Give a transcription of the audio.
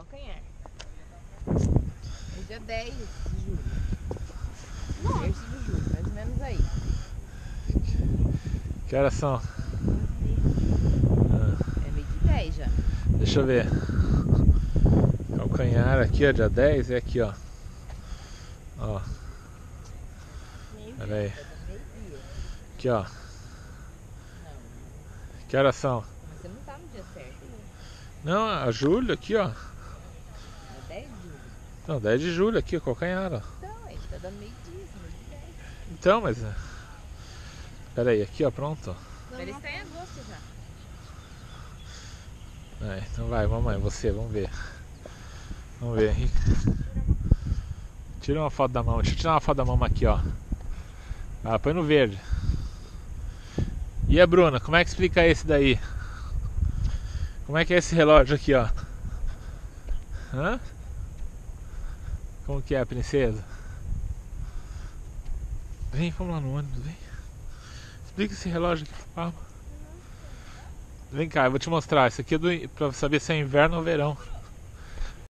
calcanhar. É dia 10 de julho. Terça de julho, mais ou menos aí. Que horas são? É meio de 10 já. Deixa eu ver. Calcanhar aqui, ó, dia 10 é aqui, ó. Ó. Pera aí. Aqui, ó. Que horas são? Mas você não tá no dia certo, né? Não, a julho aqui, ó. É 10 de julho. Não, 10 de julho aqui, ó, calcanhar, ó. Então, a gente tá dando meio-dia, meio de 10. Então, mas... Pera aí, aqui, ó, pronto. Mas ele está em agosto já. Então vai, mamãe, você, vamos ver. Vamos ver, Henrique. Tira uma foto da mama. Deixa eu tirar uma foto da mama aqui, ó. Ah, põe no verde. E a Bruna, como é que explica esse daí? Como é que é esse relógio aqui, ó? Hã? Como que é, princesa? Vem, vamos lá no ônibus, vem. Explica esse relógio aqui pro papo. Vem cá, eu vou te mostrar. Isso aqui é pra saber se é inverno ou verão.